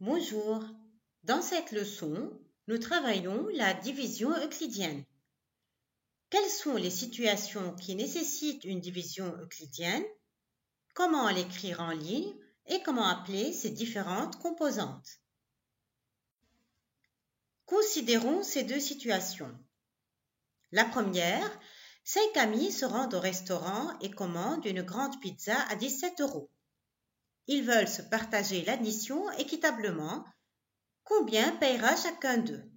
Bonjour, dans cette leçon, nous travaillons la division euclidienne. Quelles sont les situations qui nécessitent une division euclidienne? Comment l'écrire en ligne et comment appeler ces différentes composantes? Considérons ces deux situations. La première, 5 amis se rendent au restaurant et commandent une grande pizza à 17 €. Ils veulent se partager l'addition équitablement. Combien paiera chacun d'eux?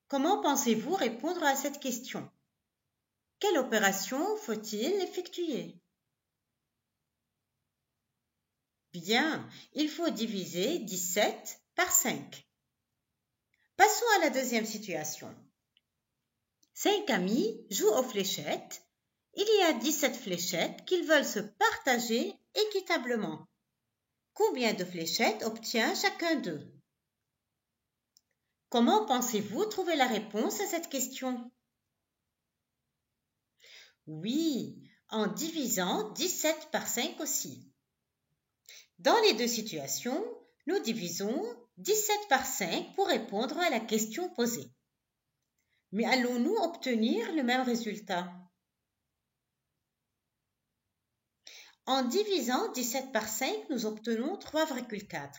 Comment pensez-vous répondre à cette question? Quelle opération faut-il effectuer? Bien, il faut diviser 17 par 5. Passons à la deuxième situation. 5 amis jouent aux fléchettes. Il y a 17 fléchettes qu'ils veulent se partager équitablement. Combien de fléchettes obtient chacun d'eux? Comment pensez-vous trouver la réponse à cette question? Oui, en divisant 17 par 5 aussi. Dans les deux situations, nous divisons 17 par 5 pour répondre à la question posée. Mais allons-nous obtenir le même résultat? En divisant 17 par 5, nous obtenons 3,4.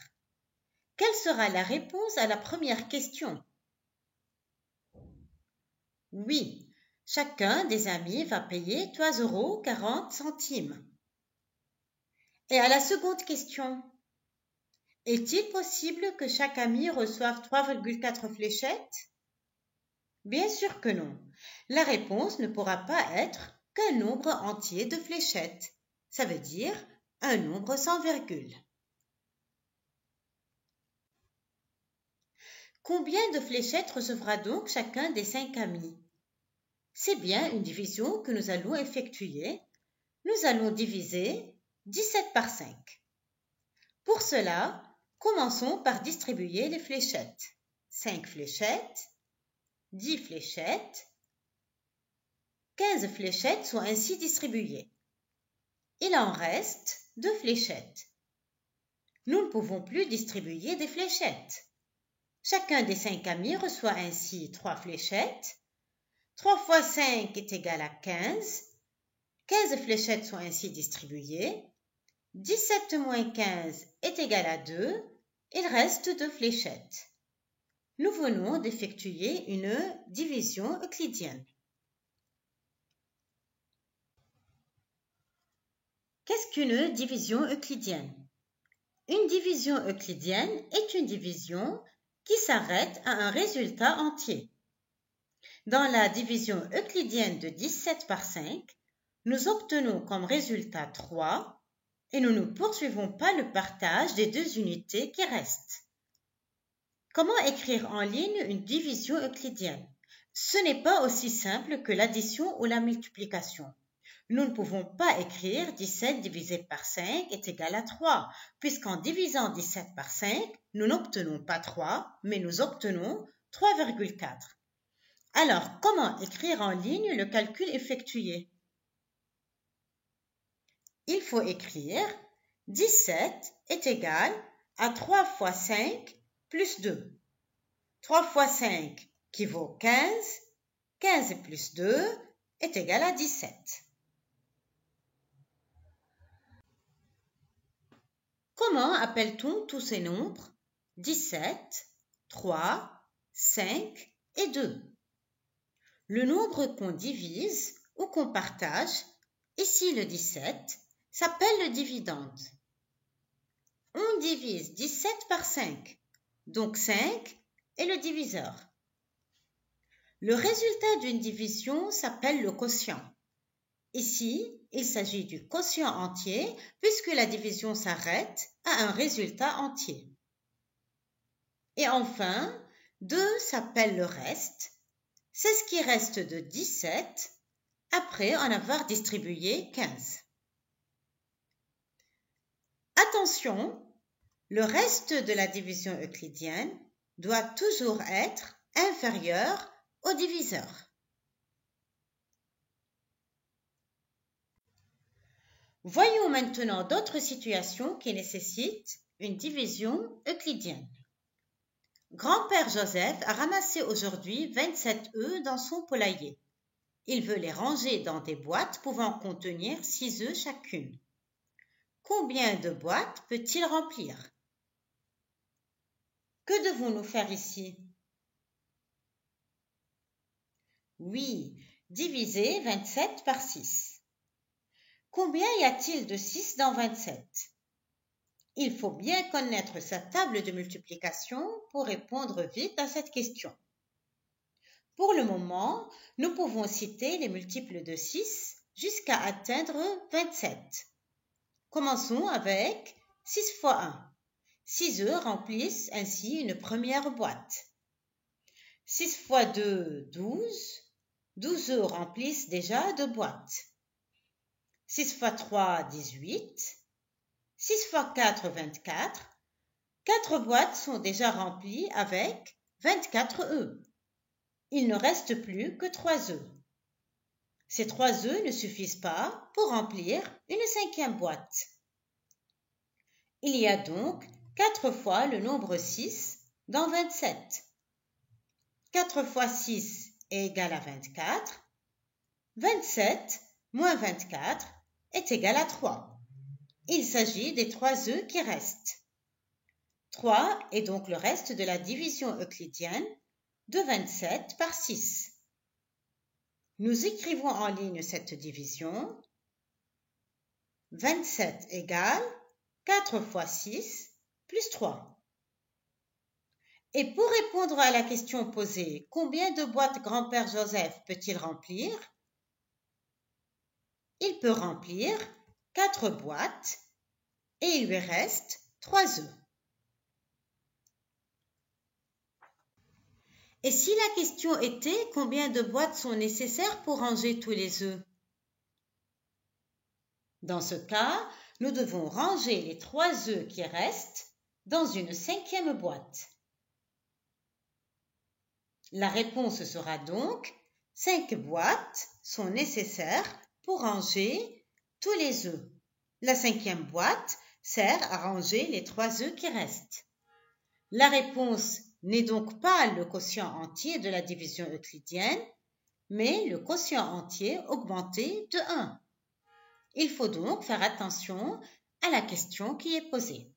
Quelle sera la réponse à la première question? Oui, chacun des amis va payer 3,40 €. Et à la seconde question, est-il possible que chaque ami reçoive 3,4 fléchettes? Bien sûr que non. La réponse ne pourra pas être qu'un nombre entier de fléchettes. Ça veut dire un nombre sans virgule. Combien de fléchettes recevra donc chacun des 5 amis? C'est bien une division que nous allons effectuer. Nous allons diviser 17 par 5. Pour cela, commençons par distribuer les fléchettes. 5 fléchettes, 10 fléchettes, 15 fléchettes sont ainsi distribuées. Il en reste 2 fléchettes. Nous ne pouvons plus distribuer des fléchettes. Chacun des 5 amis reçoit ainsi 3 fléchettes. 3 fois 5 est égal à 15. 15 fléchettes sont ainsi distribuées. 17 moins 15 est égal à 2. Il reste 2 fléchettes. Nous venons d'effectuer une division euclidienne. Qu'est-ce qu'une division euclidienne? Une division euclidienne est une division qui s'arrête à un résultat entier. Dans la division euclidienne de 17 par 5, nous obtenons comme résultat 3 et nous ne poursuivons pas le partage des deux unités qui restent. Comment écrire en ligne une division euclidienne? Ce n'est pas aussi simple que l'addition ou la multiplication. Nous ne pouvons pas écrire 17 divisé par 5 est égal à 3, puisqu'en divisant 17 par 5, nous n'obtenons pas 3, mais nous obtenons 3,4. Alors, comment écrire en ligne le calcul effectué? Il faut écrire 17 est égal à 3 fois 5 plus 2. 3 fois 5 qui vaut 15. 15 plus 2 est égal à 17. Comment appelle-t-on tous ces nombres? 17, 3, 5 et 2. Le nombre qu'on divise ou qu'on partage, ici le 17, s'appelle le dividende. On divise 17 par 5, donc 5 est le diviseur. Le résultat d'une division s'appelle le quotient. Ici, il s'agit du quotient entier puisque la division s'arrête à un résultat entier. Et enfin, 2 s'appelle le reste. C'est ce qui reste de 17 après en avoir distribué 15. Attention, le reste de la division euclidienne doit toujours être inférieur au diviseur. Voyons maintenant d'autres situations qui nécessitent une division euclidienne. Grand-père Joseph a ramassé aujourd'hui 27 œufs dans son poulailler. Il veut les ranger dans des boîtes pouvant contenir 6 œufs chacune. Combien de boîtes peut-il remplir? Que devons-nous faire ici? Oui, diviser 27 par 6. Combien y a-t-il de 6 dans 27? Il faut bien connaître sa table de multiplication pour répondre vite à cette question. Pour le moment, nous pouvons citer les multiples de 6 jusqu'à atteindre 27. Commençons avec 6 fois 1. 6 œufs remplissent ainsi une première boîte. 6 fois 2, 12. 12 œufs remplissent déjà 2 boîtes. 6 fois 3, 18. 6 fois 4, 24. 4 boîtes sont déjà remplies avec 24 œufs. Il ne reste plus que 3 œufs. Ces 3 œufs ne suffisent pas pour remplir une 5e boîte. Il y a donc 4 fois le nombre 6 dans 27. 4 fois 6 est égal à 24. 27 moins 24 est égal à 3. Il s'agit des 3 œufs qui restent. 3 est donc le reste de la division euclidienne de 27 par 6. Nous écrivons en ligne cette division. 27 égale 4 fois 6 plus 3. Et pour répondre à la question posée, combien de boîtes grand-père Joseph peut-il remplir? Il peut remplir 4 boîtes et il lui reste 3 œufs. Et si la question était combien de boîtes sont nécessaires pour ranger tous les œufs? Dans ce cas, nous devons ranger les 3 œufs qui restent dans une 5e boîte. La réponse sera donc 5 boîtes sont nécessaires pour ranger tous les œufs. La 5e boîte sert à ranger les 3 œufs qui restent. La réponse n'est donc pas le quotient entier de la division euclidienne, mais le quotient entier augmenté de 1. Il faut donc faire attention à la question qui est posée.